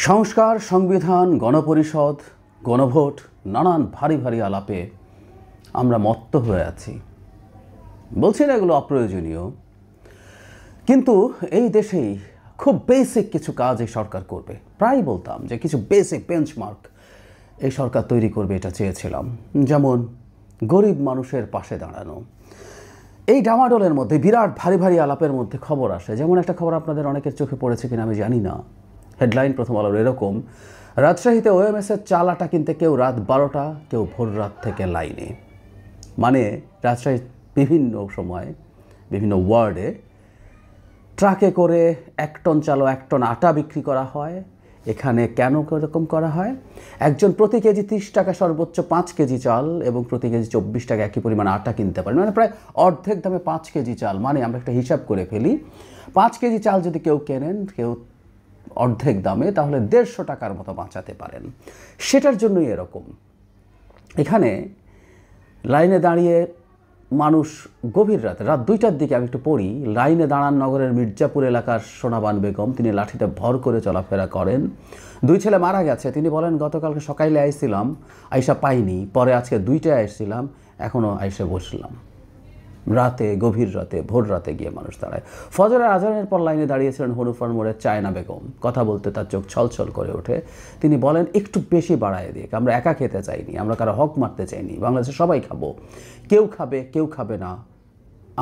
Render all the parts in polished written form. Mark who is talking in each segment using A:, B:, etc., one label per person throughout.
A: সংস্কার, সংবিধান, গণপরিষদ, গণভোট, নানান ভারী ভারী আলাপে আমরা মত্ত হয়ে আছি। বলছি না এগুলো অপ্রয়োজনীয়, কিন্তু এই দেশেই খুব বেসিক কিছু কাজ এই সরকার করবে। প্রায় বলতাম যে কিছু বেসিক বেঞ্চমার্ক এই সরকার তৈরি করবে, এটা চেয়েছিলাম। যেমন গরিব মানুষের পাশে দাঁড়ানো। এই ডামাডোলের মধ্যে, বিরাট ভারী ভারী আলাপের মধ্যে খবর আসে, যেমন একটা খবর আপনাদের অনেকের চোখে পড়েছে কিনা আমি জানি না। হেডলাইন প্রথম আলোর এরকম: রাজশাহীতে ওএমএসের চাল আটা কিনতে কেউ রাত 12টা, কেউ ভোর রাত থেকে লাইনে। মানে রাজশাহীর বিভিন্ন সময় বিভিন্ন ওয়ার্ডে ট্রাকে করে 1 টন চাল 1 টন আটা বিক্রি করা হয়। এখানে কেন এরকম করা হয়? একজন প্রতি কেজি 30 টাকা, সর্বোচ্চ 5 কেজি চাল এবং প্রতি কেজি 24 টাকা একই পরিমাণ আটা কিনতে পারেন। মানে প্রায় অর্ধেক দামে 5 কেজি চাল। মানে আমরা একটা হিসাব করে ফেলি, 5 কেজি চাল যদি কেউ কেনেন, কেউ অর্ধেক দামে, তাহলে 150 টাকার মতো বাঁচাতে পারেন। সেটার জন্যই এরকম। এখানে লাইনে দাঁড়িয়ে মানুষ গভীর রাত 2টার দিকে, আমি একটু পড়ি, লাইনে দাঁড়ান নগরের মির্জাপুর এলাকার সোনাবান বেগম। তিনি লাঠিতে ভর করে চলাফেরা করেন। 2 ছেলে মারা গেছে। তিনি বলেন, গতকালকে সকালে আইছিলাম, আইসা পাইনি, পরে আজকে 2টায় আসছিলাম, এখনও আইসে বসলাম। রাতে, গভীর রাতে, ভোর রাতে গিয়ে মানুষ দাঁড়ায়। ফজরের আজানের পর লাইনে দাঁড়িয়েছিলেন হনুফার মোড়ের চায়না বেগম। কথা বলতে তার চোখ ছলছল করে ওঠে। তিনি বলেন, একটু বেশি বাড়ায় দিক, আমরা একা খেতে চাইনি, আমরা কারো হক মারতে চাইনি, বাংলাদেশে সবাই খাবো, কেউ খাবে কেউ খাবে না,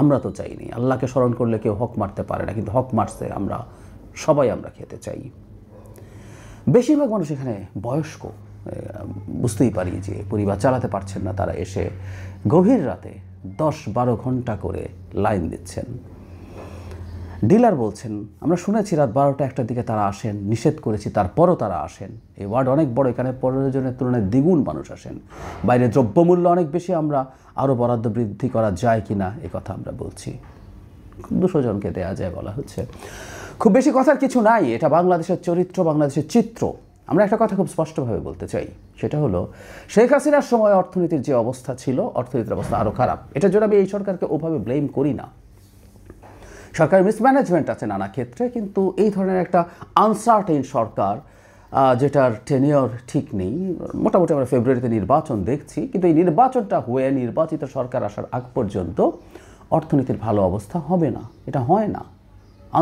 A: আমরা তো চাইনি। আল্লাহকে স্মরণ করলে কেউ হক মারতে পারে না, কিন্তু হক মারছে আমরা সবাই, আমরা খেতে চাই। বেশিরভাগ মানুষ এখানে বয়স্ক। বুঝতেই পারি যে পরিবার চালাতে পারছেন না, তারা এসে গভীর রাতে 10-12 ঘন্টা করে লাইন দিচ্ছেন। ডিলার বলছেন, আমরা শুনেছি রাত 12টা-1টার দিকে তারা আসেন, নিষেধ করেছি, তারপরও তারা আসেন। এই ওয়ার্ড অনেক বড়, এখানে প্রয়োজনের তুলনায় দ্বিগুণ মানুষ আসেন। বাইরে দ্রব্যমূল্য অনেক বেশি, আমরা আরও বরাদ্দ বৃদ্ধি করা যায় কিনা এ কথা আমরা বলছি। 200 জনকে দেওয়া যায় বলা হচ্ছে। খুব বেশি কথার কিছু নাই, এটা বাংলাদেশের চরিত্র, বাংলাদেশের চিত্র। আমরা একটা কথা খুব স্পষ্টভাবে বলতে চাই, সেটা হলো শেখ হাসিনার সময় অর্থনীতির যে অবস্থা ছিল, অর্থনীতির অবস্থা আরও খারাপ। এটার জন্য আমি এই সরকারকে ওভাবে ব্লেম করি না। সরকারের মিসম্যানেজমেন্ট আছে নানা ক্ষেত্রে, কিন্তু এই ধরনের একটা আনসার্টেইন সরকার, যেটার টেনিয়র ঠিক নেই। মোটামুটি আমরা ফেব্রুয়ারিতে নির্বাচন দেখছি, কিন্তু এই নির্বাচনটা হয়ে নির্বাচিত সরকার আসার আগ পর্যন্ত অর্থনীতির ভালো অবস্থা হবে না, এটা হয় না।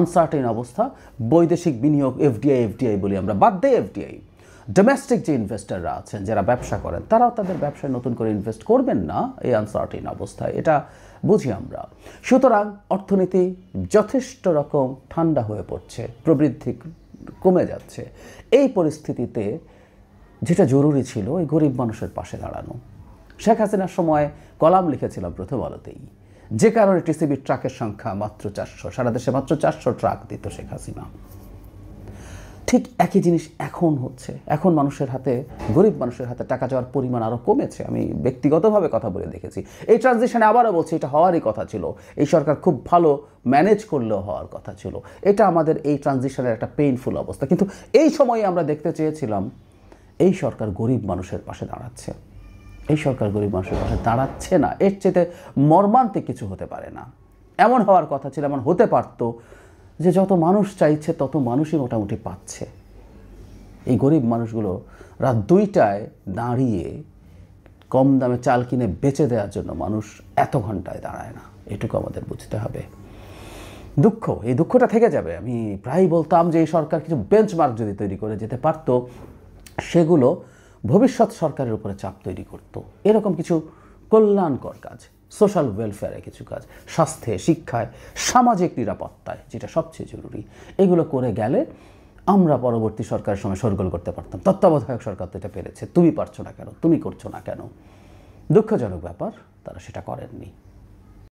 A: আনসার্টেইন অবস্থা। বৈদেশিক বিনিয়োগ, এফডিআই বলি আমরা, বাদ দেয় এফডিআই। ডোমেস্টিক যে ইনভেস্টাররা আছেন, যারা ব্যবসা করেন, তারাও তাদের ব্যবসায় নতুন করে ইনভেস্ট করবেন না এই আনসার্টেইন অবস্থায়, এটা বুঝি আমরা। সুতরাং অর্থনীতি যথেষ্ট রকম ঠান্ডা হয়ে পড়ছে, প্রবৃদ্ধি কমে যাচ্ছে। এই পরিস্থিতিতে যেটা জরুরি ছিল, এই গরিব মানুষের পাশে দাঁড়ানো। শেখ হাসিনার সময় কলাম লিখেছিলাম প্রথম আলোতেই, যে কারণে টিসিবির ট্রাকের সংখ্যা মাত্র 400, সারা দেশে মাত্র 400 ট্রাক দিত শেখ হাসিনা। ঠিক একই জিনিস এখন হচ্ছে। এখন মানুষের হাতে, গরিব মানুষের হাতে টাকা যাওয়ার পরিমাণ আরও কমেছে। আমি ব্যক্তিগতভাবে কথা বলে দেখেছি। এই ট্রানজিশনে আবারও বলছি, এটা হওয়ারই কথা ছিল। এই সরকার খুব ভালো ম্যানেজ করলেও হওয়ার কথা ছিল। এটা আমাদের এই ট্রানজিশনের একটা পেইনফুল অবস্থা। কিন্তু এই সময়ে আমরা দেখতে চেয়েছিলাম এই সরকার গরিব মানুষের পাশে দাঁড়াচ্ছে। এই সরকার গরিব মানুষের পাশে দাঁড়াচ্ছে না। এর চেয়ে মর্মান্তিক কিছু হতে পারে না। এমন হওয়ার কথা ছিল, এমন হতে পারত যে যত মানুষ চাইছে তত মানুষই মোটামুটি পাচ্ছে। এই গরিব মানুষগুলো রাত 2টায় দাঁড়িয়ে কম দামে চাল কিনে বেচে দেওয়ার জন্য মানুষ এত ঘন্টায় দাঁড়ায় না, এটুকু আমাদের বুঝতে হবে। দুঃখ, এই দুঃখটা থেকে যাবে। আমি প্রায় বলতাম যে এই সরকার কিছু বেঞ্চমার্ক যদি তৈরি করে যেতে পারত, সেগুলো ভবিষ্যৎ সরকারের উপরে চাপ তৈরি করত। এরকম কিছু কল্যাণকর কাজ, সোশ্যাল ওয়েলফেয়ারে কিছু কাজ, স্বাস্থ্যে, শিক্ষায়, সামাজিক নিরাপত্তায়, যেটা সবচেয়ে জরুরি, এগুলো করে গেলে আমরা পরবর্তী সরকারের সময় শোরগোল করতে পারতাম। তত্ত্বাবধায়ক সরকার তো এটা পেরেছে, তুমি পারছো না কেন, তুমি করছো না কেন? দুঃখজনক ব্যাপার, তারা সেটা করেননি।